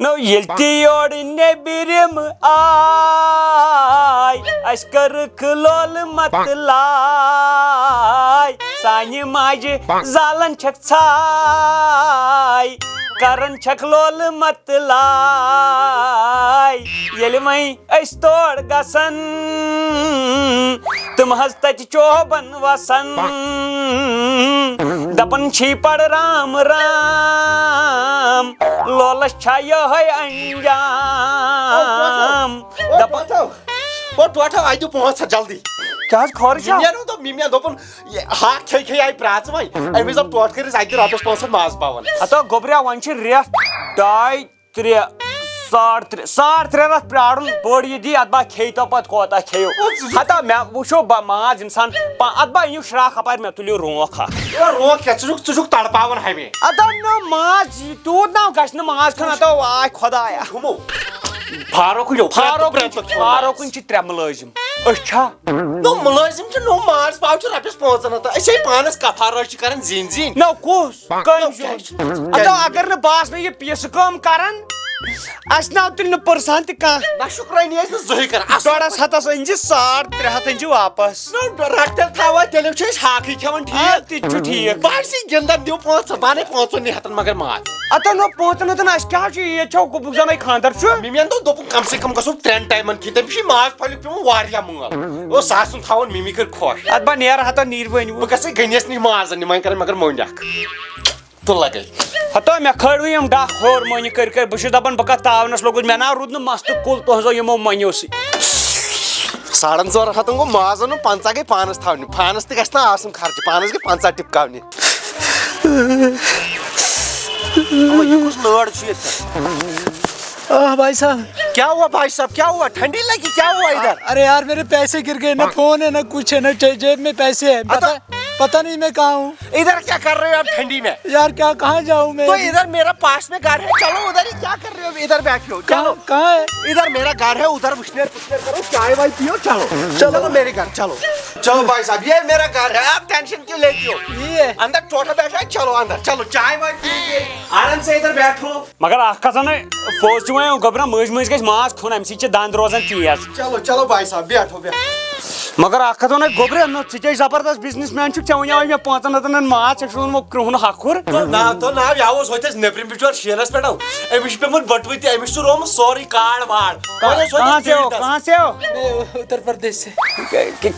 نو یلتی your نیبرم آی اس کرک لول مت لای سانہ ماجہ زالن چھک ژھاے کرن چھک لول مت لای ییٚلہِ وۄنۍ أسۍ تور گژھن تم حظ تتہِ چوبن وسن دپن چھی پڑ رام رام لولس چھا یہے انجام دپن ٹوٹو آئی پانچ ہتھ جلدی کیا خور ممی دوپن ہاک کھے کھے آئی پرٛاژٕ وۄنۍ أمِس دوٚپ ٹوٹھ کٔرِتھ اَتہِ رۄپیس 500 ماز پاون ہتا گوبریا وۄنۍ چھِ رٮ۪تھ 2 3 ساڑ 3 رٮ۪تھ پیارُن بٔڑ یہِ دی اتھ با کھیٚیتو پتہٕ کوتاہ کھیٚیِو ہتا مےٚ وٕچھو ماز اِنسان اتھ با أنِو شراکھ اپارِ مےٚ تُلِو رونٛق اکھ رونٛق کیٛاہ ژٕ چھُکھ تڑپاوان ہمے ہتا نہ ماز تیوٗت نہ گژھِ نہٕ ماز کھیوٚن ہتا آے خۄدایا فاروقن چھِ 3 مُلٲزِم أسۍ چھا نو مُلٲزِم چھِ نو ماز پاو چھُ رۄپیس 500 ہتھ أسۍ ہے پانس کفارٲژ چھِ کران زِنۍ نو کُس ہتا اگر نہٕ باسنہٕ یہِ پیٖسہٕ کٲم کران اسہِ ناو تُلہِ نہٕ پٔرسان تہِ کانٛہہ نہ شُکرٲنی ٲسۍ نہٕ زٕہٕے کران 1.5 ہتس أنۍ زِ 350 أنۍ زِ واپس رٹ تیٚلہِ تھاوا تیٚلہِ چھِ أسۍ ہاکھٕے کھٮ۪وان ٹھیٖک تہِ چھُ ٹھیٖک باسے گِنٛدان دِو 500 بانٕے 500 ہتن مگر ماز اتو نو 500 ہتن اسہِ کیٛاہ چھُ ییٚتہِ چھو زنٕے خانٛدر چھُ مِمین دوٚپُن کم سے کم گژھو 3 ٹایمن کھٮ۪نۍ تٔمِس چھُ ماز پھلیُک پیوان واریاہ مٲل سُہ آسُن تھاوان مِمی کٔر خۄش اتھ با نیرٕ ہتا نیٖروٲنۍ بہٕ گژھے گٔنِس نِش ماز اننہِ وۄنۍ کرن مگر مٔنٛڈۍ اکھ تہٕ لگے ہتا مےٚ کھٲڑوٕ یِم ڈکھ ہیوٚر مٔنہِ کٔرۍ بہٕ چھُس دپان بہٕ کتھ تاونس لوٚگُس مےٚ نا روٗد نہٕ مستہٕ کُل تُہنٛزو یِمو مٔنیو سۭتۍ 4.5 ہتن گوٚو ماز انُن 50 گٔے پانس تھاونہِ فانس تہِ گژھِ نہٕ آسُن خرچہٕ پانس گٔے 50 ٹِپکاونہِ یہِ کُس لٲر چھُ ییٚتہِ بھائی صاحب کیا ہوا بھائی صاحب کیا ہوا ٹھنڈی لگی کیا ہوا ادھر ارے یار میرے پیسے گر گئے نہ فون ہے نہ کچھ ہے نہ جیب میں پیسے ہے پتہ نہیں میں کہاں ہوں ادھر کیا کر رہے ہو آپ ٹھنڈی میں یار کیا کہاں جاؤں میں تو ادھر میرا پاس میں گھر ہے چلو ادھر ہی کیا کر رہے ہو ادھر بیٹھے ہو چلو کہاں ہے ادھر میرا گھر ہے ادھر وشنیر کرو چائے وائے پیو چلو چلو میرے گھر چلو چلو بھائی صاحب یہ میرا گھر ہے آپ ٹینشن کیوں لیتے ہو یہ اندر ٹوٹا بیٹھا ہے چلو اندر چلو چائے وائے پیو آرام سے ادھر بیٹھو مگر اکھ کتھ ونے فوج چھُ وۄنۍ گوبرا مٔنٛزۍ مٔنٛزۍ گژھِ ماز کھیوٚن امہِ سۭتۍ چھِ دند روزان تیز چلو چلو بھائی صاحب بیٹھو بیٹھو مگر اکھ کتھ ونے گوبرا نہ ژٕ تے زبردست بزنس مین چھُکھ ژےٚ وَنیٛاوے مےٚ 5 ہتن ماز ژےٚ چھُکھ ووٚنمُت 100 ہَکھُر ناو یاوس ہوٚتہِ اَسہِ نیبرِم بِچور شیرس پٮ۪ٹھ أمِس چھُ پیوٚمُت بٔٹوٕ تہِ أمِس چھُ رومُت سورُے کاڑ واڑ کہاں سے ہو میں اتر پردیش سے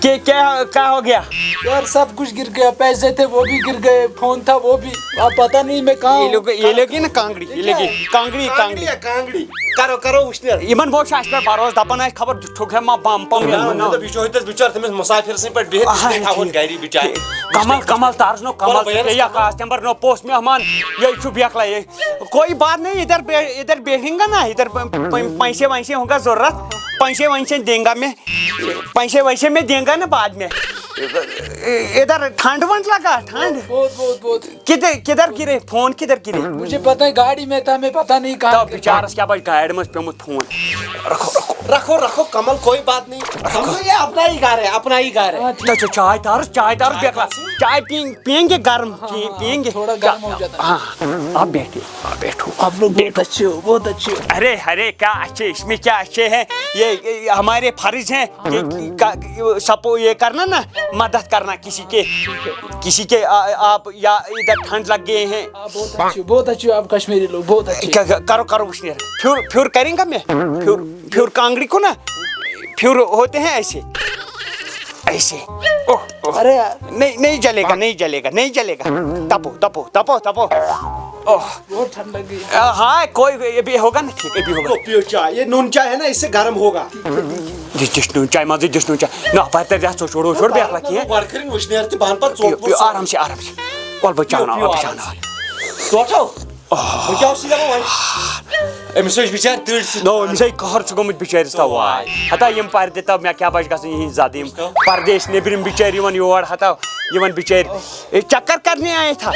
کیا ہو گیا یار سب کچھ گر گیا پیسے تھے وہ بھی گر گئے فون تھا وہ بھی اب پتہ نہیں میں کہاں یہ لگی نا کانگڑی یہ لگی کانگڑی کانگڑی کرو کرو وشنیر یمن بہٕ چھُ اَسہِ پٮ۪ٹھ بروس دپان ٲسۍ خبر چھُکھ ما بم پم یہِ چھُ ہوٚتٮ۪س بِچور تٔمِس مُسافِر سٕنٛدۍ پٲٹھۍ بِہِتھ تھاوُن گرِ بِچارِ کمل تارس نو کمل یا کاسٹمبر نو پوسٹ مہمان یہ چھُ بیکلا یہ کوئی بات نہیں ادھر بیٹھیں گا نا ادھر پیسے ویسے ہوگا ضرورت پیسے ویسے دیں گا میں پیسے ویسے میں دیں گا نا بعد میں ادھر ٹھنڈ ونڈ لگا ٹھنڈ بہت کدھر گرے فون کدھر گرے مجھے پتہ ہے گاڑی میں تھا میں پتہ نہیں کہاں بیچارس کیا بچ گاڑی مز پیومت فون رکھو کمل کوئی بات نہیں یہ اپنا ہی گھر ہے اپنا ہی گھر ہے چائے تارس بیکلا چائے پئیں گے گرم پئیں گے تھوڑا گرم ہو جاتا ہاں آپ بیٹھو آپ لوگ بہت اچھے ہو بہت اچھے ہو ارے کیا اچھے اس میں کیا اچھے ہیں یہ ہمارے فرض ہیں سب یہ کرنا نا مدد کرنا کسی کے آپ یا ادھر ٹھنڈ لگ گئے ہیں بہت اچھے ہو آپ کشمیری لوگ بہت اچھے کرو وشنیر پھر کریں گا میں پھر کانگڑی کو نا پھر ہوتے ہیں ایسے ارے نہیں جلے گا تپو بہت ٹھنڈ لگ گئی ہاں کوئی ابھی ہوگا نا ٹھیک ابھی ہوگا پیو چائے یہ نون چائے ہے نا اس سے گرم ہوگا دشنو چائے مزے دشنو چائے نہ پتہ دیا چھوڑ بیکلا کی ورکرین وشنیر تی بہن پر آرام سے ول بچانا توٹو بچاو سی دبا وای امس بچار تڑ نو امس قہر چھ گومت بچارس تا وای ہتا یم پردے تا مے کیا بچ گژھن یہ زیادہ یم پردیش نیبرم بچار یون یور ہتا یمن بچار چکر کرنے آئے تھا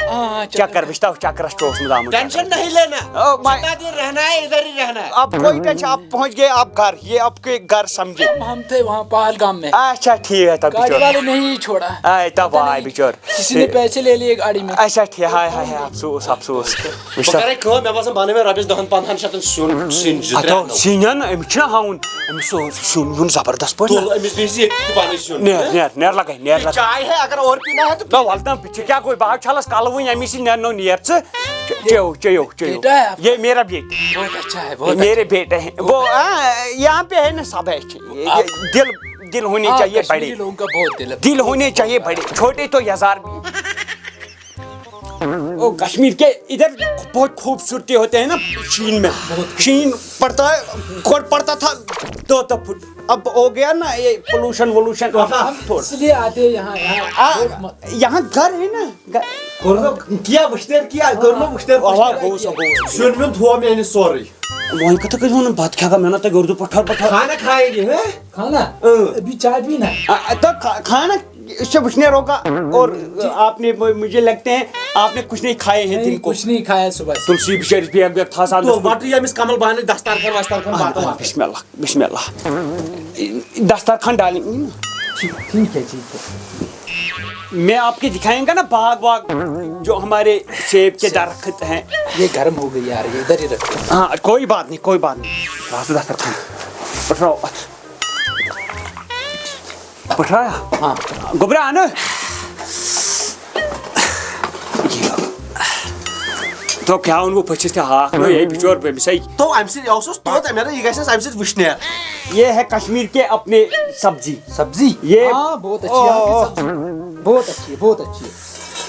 چکر بچتا چکرس چوس میں دامن ٹینشن نہیں لینا جتنا دن رہنا ہے ادھر ہی رہنا ہے اب کوئی ٹینشن آپ پہنچ گئے آپ گھر یہ آپ کے گھر سمجھے ہم تھے وہاں پہلگام میں اچھا ٹھیک ہے تب گاڑی والے نہیں چھوڑا تب آئے بچار کسی نے پیسے لے لیے گاڑی میں اچھا ٹھیک ہائے افسوس کرے کٲم مےٚ باسان بنٲے مےٚ رۄپیَس 10-15 شیٚتن سیُن سِنۍ 2-3 سیٖنن أمِس چھُنہ ہاوُن أمِس سیُن ویُن زبردست پٲٹھۍ تُل أمِس بیٚیہِ ییٚتہِ تہِ بنٲے سیُن نیر لگے نیر لگے چاے ہے اگر اور پینا ہے تو ولتا ژٕ کیٛاہ گوٚو بہٕ چھلس کلہٕ وٕنۍ امی سۭتۍ نیرنو نیر ژٕ چیو یہ میرا بیٹا بہت اچھا ہے بہت میرے بیٹے ہیں وہ یہاں پہ ہے نا سب ہے دل ہونے چاہیے بڑے لوگوں کا بہت دل ہونے چاہیے بڑے چھوٹے تو ہزار بھی کشمیر کے ادھر بہت خوبصورتی ہوتے ہیں نا شین میں شین پڑتا ہے پڑتا تھا 2 فٹ اب ہو گیا نا یہ پولوشن وولوشن اس لیے آتے ہیں یہاں گھر ہے نا کیا وٕشنیر کیا کوٚرمو وٕشنیر سیُن ویُن تھوٚو مےٚ أنِتھ سورُے وہیں کتھ کٔرِو ونان بت کھٮ۪کھا مےٚ ونان تۄہہِ اردو پٲٹھۍ کھانا کھائیں گے ہیں کھانا ابھی چائے پینا تو کھانا اس سے وشنیر ہوگا اور آپ نے مجھے لگتے ہیں آپ نے کچھ نہیں کھائے ہیں دن کو کچھ نہیں کھایا صبح تلسی بچٲرِس بیگ تھا سا تو وٹ ییٚمِس کمل بانہِ دسترخان وسترخان باتہٕ بسم اللہ دسترخوان ڈالیں گے نا ٹھیک ہے میں آپ کے دکھائیں گا نا باغ واغ جو ہمارے سیب کے درخت ہیں یہ گرم ہو گئی یار یہ ادھر ہی رکھو ہاں کوئی بات نہیں راسو دسترخوان پٹھراؤ پٹھرایا ہاں گوبرا نا تو کیا ان کو پچیس تھے ہاں یہی بچور پہ صحیح تو امہِ سۭتۍ اوس توت مےٚ دوٚپ یہِ گژھِ اَسہِ امہِ سۭتۍ وٕشنیر یہ ہے کشمیر کے اپنے سبزی سبزی یہ ہاں بہت اچھی ہے بہت اچھی ہے بہت اچھی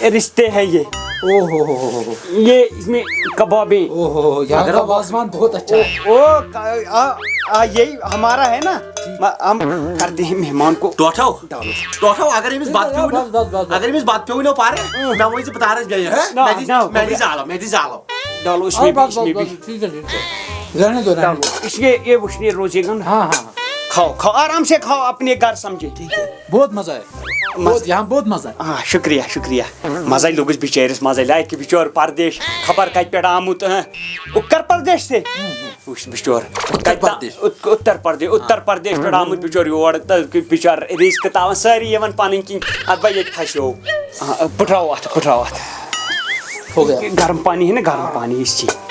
ہے رشتے ہیں یہ او ہو یہ اس میں کبابیں او ہو یہاں کا وازوان بہت اچھا ہے یہی ہمارا ہے نا ہم کرتے ہیں مہمان کو ٹوٹھو اگر أمِس بتہٕ پیوٚو پارے مےٚ ؤنۍ ژٕ بہٕ تارس بیٚیہِ مےٚ دِ زالو ڈالو اس میں بھی ٹھیک ہے رہنے دو اس کے یہ وشنیر روزے گا نا ہاں ہاں کھاؤ آرام سے کھاؤ اپنے گھر سمجھے ٹھیک ہے بہت مزہ ہے یہاں بہت مزہ ہے ہاں شکریہ مزے لوگس بچارس مزے لائق بچور پردیش خبر کت پہ آمت اتر پردیش سے بچور اتر پردیش پہ آمت بچور یور بچار رزق تاون ساری پن کن ات بھائی یہ پھسو پٹھراو ات ہو گیا گرم پانی ہے نا گرم پانی اس چیز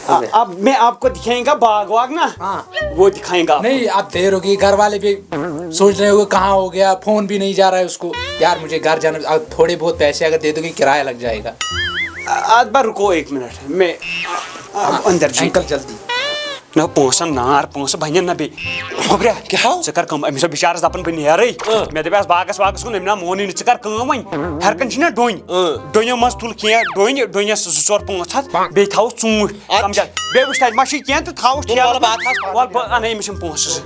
اب میں آپ کو دکھائیں گا باغ واغ نا وہ دکھائیں گا نہیں اب دیر ہوگی گھر والے بھی سوچ رہے ہو کہاں ہو گیا فون بھی نہیں جا رہا ہے اس کو یار مجھے گھر جانا تھوڑے بہت پیسے اگر دے دو گے کرایہ لگ جائے گا آج بار رکو 1 منٹ میں اندر جی انکل جلدی نہ پونسن نار پونس بنن نہ گوبریا کیا ژٕ کر کم أمِس بِچارس دپان بہٕ نیرے مےٚ دپیس باغس واغس کُن أمۍ نا مونٕے نہٕ ژٕ کر کٲم وۄنۍ ہیرکن چھِ نا ڈوٚنۍ ڈوٚنیو منٛز تُل کینٛہہ ڈوٚنٮ۪س 2-4-5 ہتھ بیٚیہِ تھاوُس ژوٗنٛٹھۍ کمجد بیٚیہِ وٕچھ تتہِ ما چھُے کینٛہہ تہٕ تھاوُس ٹھیلہٕ وَلہٕ بہٕ اَنَے أمِس یِم پونسہٕ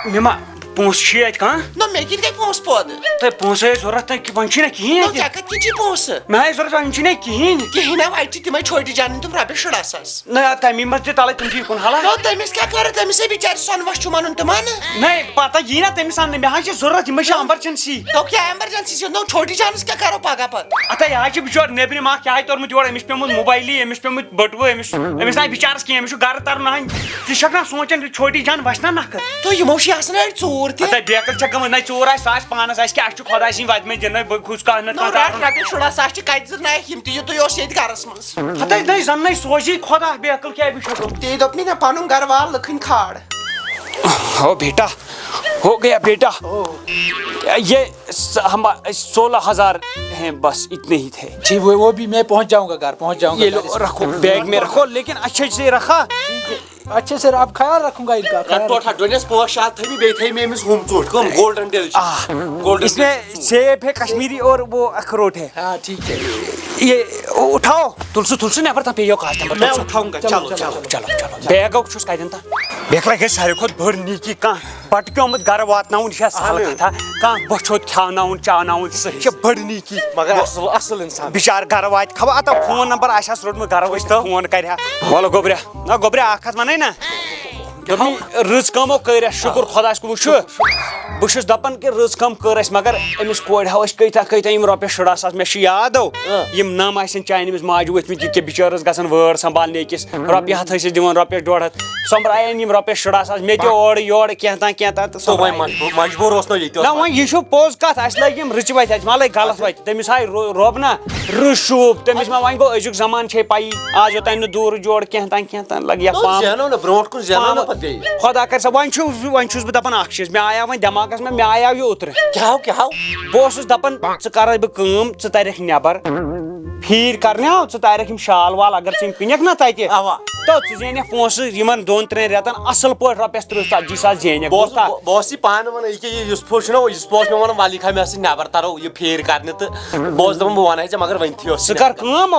مےٚ پونسہٕ چھِ اَتہِ کانٛہہ نہ مےٚ کِتھ کٔنۍ پونٛسہٕ پٲدٕ تۄہہِ پونسہٕ ٲسۍ ضوٚرتھ تۄہہِ وۄنۍ چھُے نہ کِہیٖنۍ ژےٚ کَتہِ چھِ پونٛسہٕ مےٚ آے ضوٚرتھ وۄنۍ چھُے نہ کِہیٖنۍ کِہیٖنۍ نہ وَتہِ چھِ تِمے چھوٹی جانٕنۍ تِم رۄپیس 16,000 نہ تَمی منٛز تہِ تَلے تِم چھِ یِکُن حالا تٔمِس کیٛاہ کٔر تٔمِس ہے بِچارِ سۄنوَس چھُ وَنُن تِمن نہ پتہ یی نا تٔمِس اَننہٕ مےٚ حظ چھِ ضوٚرتھ یِمے چھِ ایمرجنسی دوٚپ کیٛاہ ایمرجنسی چھِ دوٚپ چھوٹی جانس کیٛاہ کرو پگاہ پتہٕ اَتھے یہِ حظ چھُ بِچور نیبرِم اکھ کیٛاہ توٚرمُت یور أمِس پیوٚمُت موبایلٕے أمِس پیوٚمُت بٔٹوٕ أمِس نہ بِچارس کینٛہہ أمِس چھُ گرٕ ترُن ہن ژٕ چھکھ نا سونٛچان چھوٹی جان وَسہِ نا نکھٕ تہٕ یِمو چھِ آسان أڑۍ ژوٗر تہِ اَتھے بیکٕل چھےٚ گٔمٕژ نہ ژوٗر آسہِ سُہ آسہِ پانس آسہِ کیٛاہ اَسہِ چھُ خۄداے سٕنٛدۍ وَتہِ منٛز دِنٕے کُس کانٛہہ نہ رۄپیس 16,000 چھِ کَتہِ زٕنایکھ یِم تہِ یِتُے اوس ییٚتہِ گرس منٛز ہتے نٔے زن نٔے سوزی خۄدا بیکٕل کیٛاہ بِچور تی دوٚپ مےٚ پنُن گرٕ وال لٕکھٕنۍ کھاڑ ہو بیٹا ہو گیا بیٹا یہ 16,000 ہیں بس اتنے ہی تھے جی وہ بھی میں پہنچ جاؤں گا گھر پہنچ جاؤں گا یہ لو رکھو بیگ میں رکھو لیکن اچھے سے رکھا اچھے سے آپ خیال رکھوں گا ان کا ٹوٹھا ڈوٚنٮ۪س 5-7 تھٲومٕتۍ بیٚیہِ تھٲے مےٚ أمِس ہُم ژوٗنٛٹھۍ کٕم گولڈن ڈیلِشس اس میں سیب ہے کشمیری اور وہ اخروٹ ہے ہاں ٹھیک ہے یہ اٹھاؤ تلسو نیبر تام پیو کاسٹمر میں اٹھاؤں گا چلو بیگ چھُس کتٮ۪ن تام بیکلا گژھِ ساروی کھۄتہٕ بٔڑ نیکی کانٛہہ بٹکیومُت گرٕ واتناوُن یہِ چھےٚ سہل کتھا کانٛہہ بۄچھوت کھیاوناوُن چاوناوُن یہِ چھےٚ بٔڑ نیکی مگر اصل انسان بِچارٕ گرٕ واتہِ خبر اتا فون نمبر آسٮ۪س روٚٹمُت گرٕ ؤسۍ تہٕ فون کرِ ہا وَلہٕ گوبریا نہ گوبریا اکھ ہتھ ونے نا رٕژ کٲمو کٔر اَسہِ شُکُر خۄدایَس کُن وٕچھو بہٕ چھُس دَپان کہِ رٕژ کٲم کٔر اَسہِ مگر أمِس کورِ ہاو أسۍ کۭتیاہ یِم رۄپیَس 17,000 مےٚ چھُ یادو یِم نَم آسن چانہِ أمِس ماجہِ ؤتھمٕتۍ یہِ کہِ بِچٲرِس گژھان وٲر سنبھالنہِ أکِس رۄپیہِ 100 ٲسِس دِوان رۄپیَس 150 سۄمبرایَن یِم رۄپیَس 17,000 مےٚ تہِ اورٕ یورٕ کینٛہہ تام تہٕ مجبوٗر اوس نہٕ ییٚتہِ نہ وۄنۍ یہِ چھُ پوٚز کَتھ اَسہِ لٔگۍ یِم رٕژِ وَتہِ اَسہِ ما لٔگۍ غلط وَتہِ تٔمِس آے رۄب نہ رٕژ شوٗب تٔمِس ما وۄنۍ گوٚو أزیُک زمانہٕ چھے پَیی آز یوٚتانۍ نہٕ دوٗر جوڑ کینٛہہ تام لَگہِ یَتھ خۄدا کَرِ سا وۄنۍ چھُس بہٕ دَپان اَکھ چیٖز مےٚ آیاو وۄنۍ دٮ۪ماغَس منٛز مےٚ آیاو یہِ اوترٕ بہٕ اوسُس دَپان ژٕ کَرَے بہٕ کٲم ژٕ تَرٮ۪کھ نٮ۪بر پھیٖر کَرنہِ ژٕ تارٮ۪کھ یِم شال وال اگر ژٕ یِم کٕنٮ۪کھ نا تَتہِ تو ژٕ زینکھ پونٛسہٕ یِمن 2-3 رٮ۪تن اَصٕل پٲٹھۍ رۄپیَس 30-40 زینکھ بہٕ اوسُس یہِ پانہٕ وَنان یہِ کیٛاہ یہِ یُسفو چھُنہ یُسفو اوس مےٚ وَنان وَلی کھا مےٚ سۭتۍ نٮ۪بر تَرو یہِ پھیٖر کَرنہِ تہٕ بہٕ اوسُس دَپان بہٕ وَنہے ژےٚ مگر ؤنتھٕے اوس ژٕ کَر کٲم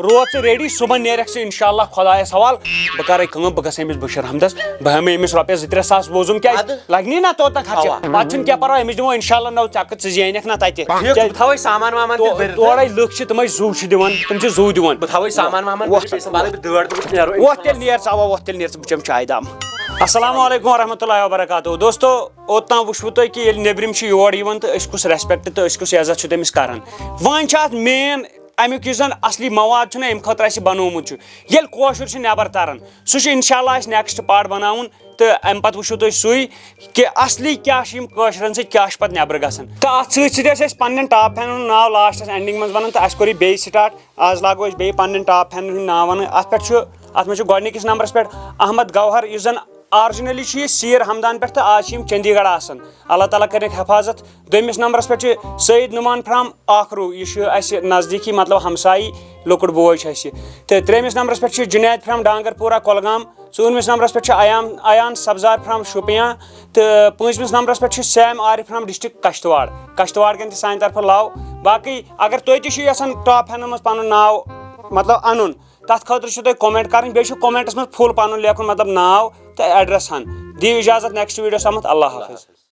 روز ژٕ ریڈی صُبحن نیرکھ ژٕ اِنشاء اللہ خۄدایَس حوال بہٕ کَرے کٲم بہٕ گژھٕ أمِس بشیٖر احمدس بہٕ ہٮ۪مہٕ أمِس رۄپیَس 2-3 ساس بوزُم کیٛازِ لگنی نا توتن خرچہِ پَتہٕ چھُنہٕ کینٛہہ پَرواے أمِس دِمو اِنشاء اللہ نٔو ژَکہٕ ژٕ زینکھ نا تَتہِ تھاوَے سامان وامان تورے لُکھ چھِ تِمے زوٗ چھِ دِوان تِم چھِ زوٗ دِوان بہٕ تھاوَے سامان وامان وۄتھ تیٚلہِ نیر ژٕ اَوا وۄتھ تیٚلہِ نیر ژٕ بہٕ چٮ۪مہٕ چاے دام السلام علیکم ورحمتہ وبرکاتہ دوستو اوٚتام وٕچھوٕ تۄہہِ کہِ ییٚلہِ نیٚبرِم چھِ یور یِوان تہٕ أسۍ کُس رٮ۪سپٮ۪کٹ تہٕ أسۍ کُس عزت چھُ تٔمِس کران وۄنۍ چھُ اَتھ مین اَمیُک یُس زَن اَصلی مواد چھُنہ اَمہِ خٲطرٕ اَسہِ بنومُت چھُ ییٚلہِ کٲشُر چھُ نٮ۪بر تران سُہ چھُ اِنشاء اللہ اَسہِ نیکسٹ پاٹ بناوُن تہٕ اَمہِ پتہٕ وٕچھِو تُہۍ سُے کہِ اَصلی کیاہ چھِ یِم کٲشرٮ۪ن سۭتۍ کیاہ چھُ پتہٕ نٮ۪برٕ گژھان تہٕ اَتھ سۭتۍ سۭتۍ ٲسۍ أسۍ پنٕنٮ۪ن ٹاپ فینن ہُنٛد ناو لاسٹس اینڈنگ منٛز ونان تہٕ اَسہِ کوٚر یہِ بیٚیہِ سٹاٹ آز لاگو أسۍ بیٚیہِ پنٕنٮ۪ن ٹاپ فینن ہُنٛد ناو ونٕنۍ اَتھ پٮ۪ٹھ چھُ اَتھ منٛز چھُ گۄڈٕنِکِس نمبرس پٮ۪ٹھ احمد گوہر یُس زن آرجنلی چھُ یہِ سیٖر ہمدان پٮ۪ٹھ تہٕ آز چھِ یِم چندی گڑھ آسان اللہ تعالیٰ کٔرِکھ حفاظت دوٚیمِس نمبرس پٮ۪ٹھ چھُ سعید نُمان فرام آکھروٗ یہِ چھُ اَسہِ نزدیٖکی مطلب ہمسایی لۄکُٹ بوے چھُ اَسہِ تہٕ ترٛیٚیمِس نمبرس پٮ۪ٹھ چھُ جُنید فرام ڈانگر پورہ کۄلگام ژوٗرمِس نمبرس پٮ۪ٹھ چھُ ایان سبزار فرام شُپیان تہٕ پوٗنٛژمِس نمبرس پٮ۪ٹھ چھُ same Arif from district Kishtwar کٮ۪ن تہِ سانہِ طرفہٕ لو باقٕے اگر تُہۍ تہِ چھِو یژھان ٹاپ فینن منٛز پنُن ناو مطلب اَنُن تَتھ خٲطرٕ چھُو تۄہہِ کومنٹ کَرٕنۍ بیٚیہِ چھُ کومنٹس منٛز فُل پَنُن لیکھُن مطلب ناو تہٕ ایڈرس ہن دِیِو اِجازت نیکسٹ ویٖڈیوَس تامَتھ اللہ حافظ